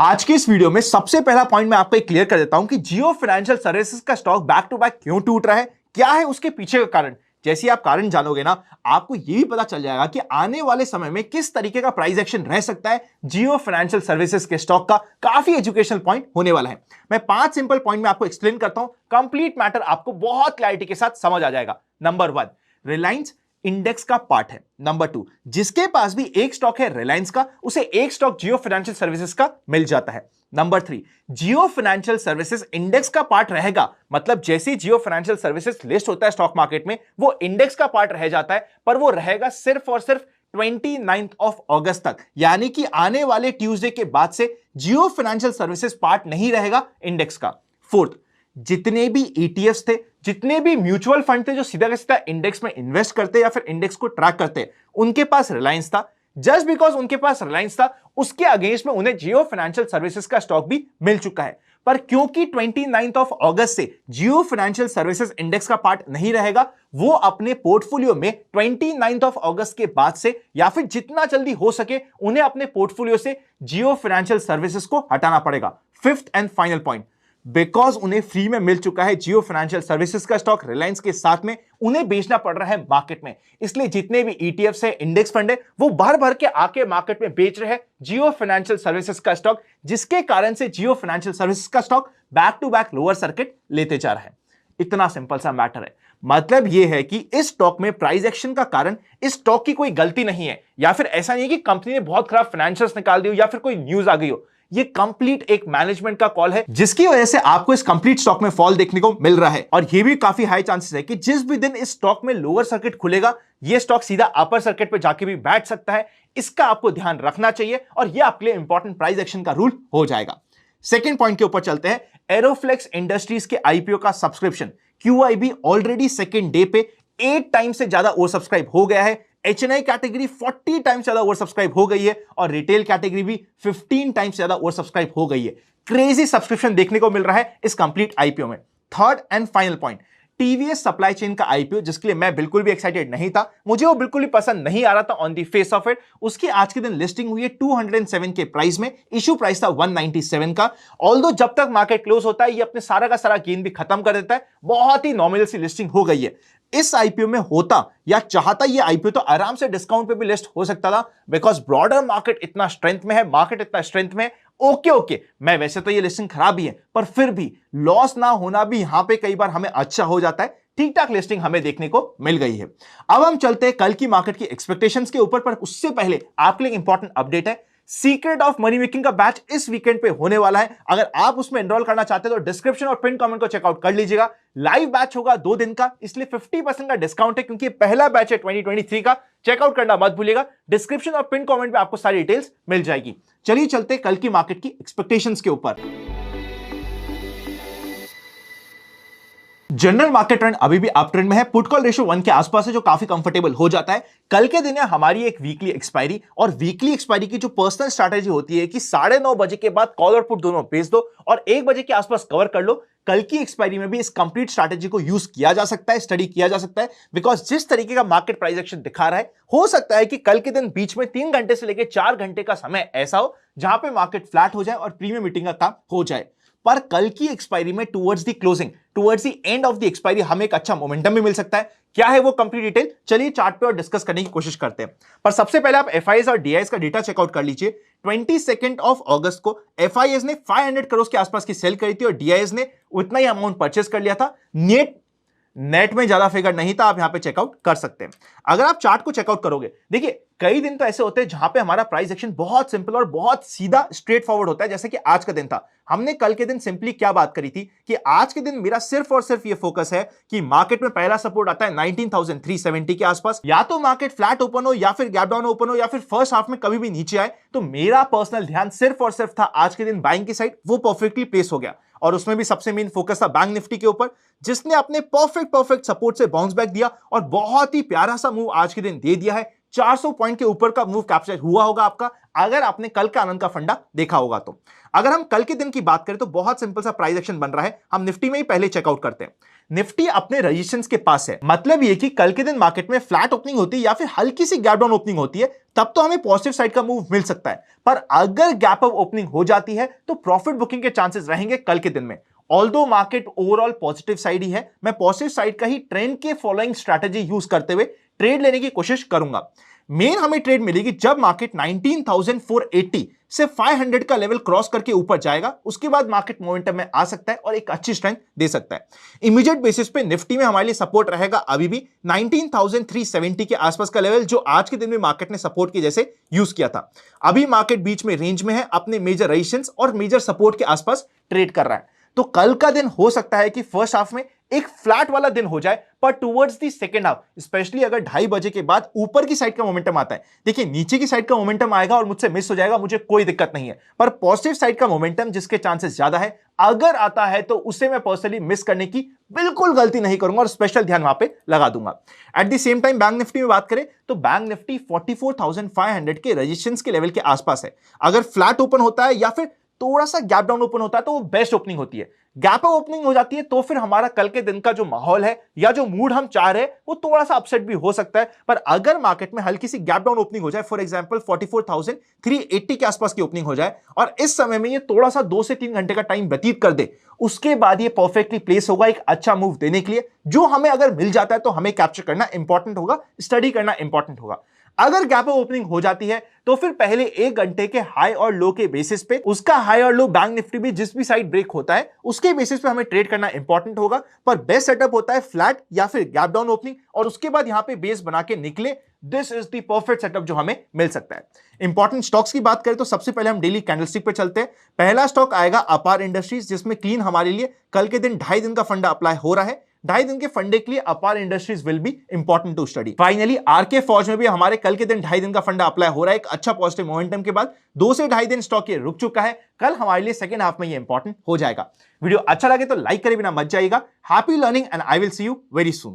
आज की इस वीडियो में सबसे पहला पॉइंट मैं आपको क्लियर कर देता हूं कि जियो फाइनेंशियल सर्विसेज का स्टॉक बैक टू बैक क्यों टूट रहा है, क्या है उसके पीछे का कारण। जैसे आप कारण जानोगे ना, आपको यह भी पता चल जाएगा कि आने वाले समय में किस तरीके का प्राइस एक्शन रह सकता है जियो फाइनेंशियल सर्विसेज के स्टॉक का। काफी एजुकेशनल पॉइंट होने वाला है। मैं 5 सिंपल पॉइंट में आपको एक्सप्लेन करता हूं, कंप्लीट मैटर आपको बहुत क्लैरिटी के साथ समझ आ जाएगा। नंबर 1, रिलायंस इंडेक्स का पार्ट है। नंबर 2, जिसके पास भी एक स्टॉक है रिलायंस का, उसे एक स्टॉक जियो फाइनेंशियल सर्विसेज का मिल जाता है। नंबर 3, जियो फाइनेंशियल सर्विसेज इंडेक्स का पार्ट रहेगा, मतलब जैसे जियो फाइनेंशियल सर्विसेज लिस्ट होता है स्टॉक मार्केट में, वो इंडेक्स का पार्ट रह जाता है, पर वो रहेगा सिर्फ और सिर्फ 29 अगस्त तक, यानी कि आने वाले ट्यूसडे के बाद से जियो फाइनेंशियल सर्विसेज पार्ट नहीं रहेगा इंडेक्स का। फोर्थ, जितने भी ईटीएफ्स थे, जितने भी म्यूचुअल फंड थे जो सीधा का सीधा इंडेक्स में इन्वेस्ट करते या फिर इंडेक्स को ट्रैक करते, उनके पास रिलायंस था। जस्ट बिकॉज उनके पास रिलायंस था, उसके अगेंस्ट में उन्हें जियो फाइनेंशियल सर्विसेज का स्टॉक भी मिल चुका है। पर क्योंकि 29 अगस्त से जियो फाइनेंशियल सर्विसेज इंडेक्स का पार्ट नहीं रहेगा, वो अपने पोर्टफोलियो में 29 अगस्त के बाद से या फिर जितना जल्दी हो सके उन्हें अपने पोर्टफोलियो से जियो फाइनेंशियल सर्विसेज को हटाना पड़ेगा। Fifth and final point, because उन्हें फ्री में मिल चुका है जियो फाइनेंशियल सर्विसेज का स्टॉक रिलायंस के साथ में, उन्हें बेचना पड़ रहा है मार्केट में। इसलिए जितने भी ईटीएफ्स है, इंडेक्स फंड है, वो भर भर के आके मार्केट में बेच रहे हैं जियो फाइनेंशियल सर्विसेज का स्टॉक, जिसके कारण से जियो फाइनेंशियल सर्विसेज का stock back to back lower circuit लेते जा रहा है। इतना सिंपल सा मैटर है। मतलब यह है कि इस स्टॉक में प्राइस एक्शन का कारण इस स्टॉक की कोई गलती नहीं है, या फिर ऐसा नहीं है कि कंपनी ने बहुत खराब फाइनेंशियल्स निकाल दी हो या फिर कोई न्यूज आ गई हो। ये कंप्लीट एक मैनेजमेंट का कॉल है, जिसकी वजह से आपको इस कंप्लीट स्टॉक में फॉल देखने को मिल रहा है। और ये भी काफी हाई चांसेस है कि जिस भी दिन इस स्टॉक में लोअर सर्किट खुलेगा, ये स्टॉक सीधा अपर सर्किट पे जाके भी बैठ सकता है। इसका आपको ध्यान रखना चाहिए और ये आपके लिए इंपॉर्टेंट प्राइस एक्शन का रूल हो जाएगा। सेकेंड पॉइंट के ऊपर चलते हैं। एरोफ्लेक्स इंडस्ट्रीज के आईपीओ का subscription QIB already second day पे 8 टाइम से ज्यादा ओवर सब्सक्राइब हो गया है। HNI कैटेगरी 40 टाइम्स ज्यादा ओवर सब्सक्राइब हो गई है और रिटेल कैटेगरी भी 15 टाइम्स ज्यादा ओवर सब्सक्राइब हो गई है। क्रेजी सब्सक्रिप्शन देखने को मिल रहा है इस कंप्लीट आईपीओ में। Third and final point, TVS supply chain का आईपीओ, जिसके लिए मैं बिल्कुल भी एक्साइटेड नहीं था, मुझे वो बिल्कुल भी पसंद नहीं आ रहा था on the face of it. उसकी आज के दिन लिस्टिंग हुई है 207 के प्राइस में, इशू प्राइस था 197 का। ऑल्दो जब तक मार्केट क्लोज होता है ये अपने सारा का सारा गेन भी खत्म कर देता है। बहुत ही नॉमिनल सी लिस्टिंग हो गई है। इस आईपीओ में होता या चाहता ये आईपीओ तो आराम से डिस्काउंट पे भी लिस्ट हो सकता था, बिकॉज ब्रॉडर मार्केट इतना स्ट्रेंथ में है, मार्केट इतना स्ट्रेंथ में है। ओके, मैं वैसे तो ये लिस्टिंग खराब ही है, पर फिर भी लॉस ना होना भी यहां पे कई बार हमें अच्छा हो जाता है। ठीक ठाक लिस्टिंग हमें देखने को मिल गई है। अब हम चलते हैं कल की मार्केट की एक्सपेक्टेशंस के ऊपर, पर उससे पहले आपके लिए इंपॉर्टेंट अपडेट है। सीक्रेट ऑफ मनी मेकिंग का बैच इस वीकेंड पे होने वाला है। अगर आप उसमें एनरोल करना चाहते हैं तो डिस्क्रिप्शन और पिन कमेंट को चेकआउट कर लीजिएगा। लाइव बैच होगा 2 दिन का, इसलिए 50% का डिस्काउंट है, क्योंकि पहला बैच है 2023 का। चेकआउट करना मत भूलिएगा। डिस्क्रिप्शन और पिन कमेंट में आपको सारी डिटेल्स मिल जाएगी। चलिए चलते कल की मार्केट की एक्सपेक्टेशंस के ऊपर। जनरल मार्केट ट्रेंड अभी भी अप ट्रेंड में है। पुट कॉल रेशियो 1 के आसपास है, जो काफी कंफर्टेबल हो जाता है। कल के दिन है हमारी एक वीकली एक्सपायरी, और वीकली एक्सपायरी की जो पर्सनल स्ट्रैटेजी होती है कि 9:30 बजे के बाद कॉल और पुट दोनों बेच दो और 1 बजे के आसपास कवर कर लो। कल की एक्सपायरी में भी इस कंप्लीट स्ट्रैटेजी को यूज किया जा सकता है, स्टडी किया जा सकता है, बिकॉज जिस तरीके का मार्केट प्राइस एक्शन दिखा रहा है, हो सकता है कि कल के दिन बीच में 3 घंटे से लेकर 4 घंटे का समय ऐसा हो जहां पे मार्केट फ्लैट हो जाए और प्रीमियम मीटिंग का काम हो जाए। पर कल की एक्सपायरी में towards the closing, towards the end of the expiry हमें एक अच्छा मोमेंटम भी मिल सकता है। क्या है वो कंप्लीट डिटेल, चलिए चार्ट पे और डिस्कस करने की कोशिश करते हैं। पर सबसे पहले आप एफआईएस और डीआईएस का डेटा चेकआउट कर लीजिए। 22 अगस्त को एफआईएस ने 500 करोड़ के आसपास की सेल करी थी और डीआईएस ने उतना ही अमाउंट परचेस कर लिया था। नेट में ज्यादा फिगर नहीं था, आप यहां पे चेकआउट कर सकते हैं। अगर आप चार्ट को चेकआउट करोगे, देखिए कई दिन तो ऐसे होते हैं जहां पे हमारा प्राइस एक्शन बहुत सिंपल और बहुत सीधा स्ट्रेट फॉरवर्ड होता है, जैसे कि आज का दिन था। हमने कल के दिन सिंपली क्या बात करी थी कि आज के दिन मेरा सिर्फ और सिर्फ ये फोकस है कि मार्केट में पहला सपोर्ट आता है 19,370 के आसपास। या तो मार्केट फ्लैट ओपन हो या फिर गैप डाउन ओपन हो या फिर फर्स्ट हाफ में कभी भी नीचे आए, तो मेरा पर्सनल ध्यान सिर्फ और सिर्फ था आज के दिन बाइंग की साइड। वो परफेक्टली प्लेस हो गया और उसमें भी सबसे मेन फोकस था बैंक निफ्टी के ऊपर, जिसने अपने परफेक्ट सपोर्ट से बाउंस बैक दिया और बहुत ही प्यारा सा मूव आज के दिन दे दिया है। 400 पॉइंट के ऊपर का मूव कैप्चर हुआ होगा आपका, अगर आपने कल का आनंद का फंडा देखा होगा तो। अगर हम कल के दिन की बात करें तो बहुत सिंपल सा प्राइस एक्शन बन रहा है। हम निफ्टी में ही पहले चेकआउट करते हैं। निफ्टी अपने रेजिस्टेंस के पास है। मतलब ये कि कल के दिन मार्केट में फ्लैट ओपनिंग होती है या फिर हल्की सी गैप डाउन ओपनिंग होती है, तब तो हमें पॉजिटिव साइड का मूव मिल सकता है। पर अगर गैप अप ओपनिंग हो जाती है तो प्रॉफिट बुकिंग के चांसेस रहेंगे कल के दिन में। Although market overall positive side ही है, मैं पॉजिटिव साइड का ही ट्रेंड के फॉलोइंग स्ट्रैटेजी यूज करते हुए ट्रेड लेने की कोशिश करूंगा। मेन हमें ट्रेड मिलेगी जब मार्केट 19,480 से 500 का लेवल क्रॉस करके ऊपर जाएगा, उसके बाद मार्केट मोमेंटम में आ सकता है और एक अच्छी स्ट्रेंथ दे सकता है। इमीडिएट बेसिस पे निफ्टी में हमारे लिए सपोर्ट रहेगा अभी भी 19,370 के आसपास का लेवल, जो आज के दिन में मार्केट ने सपोर्ट के जैसे यूज किया था। अभी मार्केट बीच में रेंज में है, अपने मेजर रेजिस्टेंस और मेजर सपोर्ट के आसपास ट्रेड कर रहा है। तो कल का दिन हो सकता है कि फर्स्ट हाफ में एक फ्लैट वाला दिन हो जाए, पर towards the second half, specially अगर 2:30 बजे के बाद ऊपर की साइड का मोमेंटम आता है, देखिए नीचे की साइड का मोमेंटम आएगा और मुझसे मिस हो जाएगा, मुझे कोई दिक्कत नहीं है, पर पॉजिटिव साइड का मोमेंटम जिसके चांसेस ज्यादा है, अगर आता है तो उसे मैं पर्सनली मिस करने की बिल्कुल गलती नहीं करूंगा और स्पेशल ध्यान वहां पे लगा दूंगा। At the same time bank Nifty में बात करें तो बैंक निफ्टी 44,500 के रेजिस्टेंस के लेवल के आसपास है। अगर फ्लैट ओपन होता है या फिर थोड़ा सा गैप डाउन ओपन होता है तो वो बेस्ट ओपनिंग होती है। गैप अप ओपनिंग हो जाती है तो फिर हमारा कल के दिन का जो माहौल है या जो मूड हम चाह रहे हैं वो थोड़ा सा अपसेट भी हो सकता है। पर अगर मार्केट में हल्की सी गैप डाउन ओपनिंग हो जाए, फॉर एग्जांपल 44,380 के आसपास की ओपनिंग हो जाए और इस समय में ये थोड़ा सा 2 से 3 घंटे का टाइम व्यतीत कर दे, उसके बाद ये परफेक्टली प्लेस होगा एक अच्छा मूव देने के लिए, जो हमें अगर मिल जाता है तो हमें कैप्चर करना इंपॉर्टेंट होगा, स्टडी करना इंपॉर्टेंट होगा। अगर गैप अप ओपनिंग हो जाती है तो फिर पहले 1 घंटे के हाई और लो के बेसिस पे उसका हाई और लो बैंक निफ्टी भी जिस भी साइड ब्रेक होता है उसके बेसिस पे हमें ट्रेड करना इंपॉर्टेंट होगा। पर बेस्ट सेटअप होता है फ्लैट या फिर गैप डाउन ओपनिंग और उसके बाद यहां पे बेस बना के निकले। This is the perfect setup जो हमें मिल सकता है। इंपॉर्टेंट स्टॉक्स की बात करें तो सबसे पहले हम डेली कैंडलस्टिक पे चलते हैं। पहला स्टॉक आएगा अपार इंडस्ट्रीज, जिसमें क्लीन हमारे लिए कल के दिन 2.5 दिन का फंडा अप्लाई हो रहा है। 2.5 दिन के फंडे के लिए Apar industries will be important to study. Finally RK Forge में भी हमारे कल के दिन 2.5 दिन का फंडा अप्लाई हो रहा है। एक अच्छा पॉजिटिव मोमेंटम के बाद 2 से 2.5 दिन स्टॉक ये रुक चुका है, कल हमारे लिए सेकंड हाफ में ये इंपॉर्टेंट हो जाएगा। वीडियो अच्छा लगे तो लाइक करे बिना मत जाइएगा। Happy learning and I will see you very soon.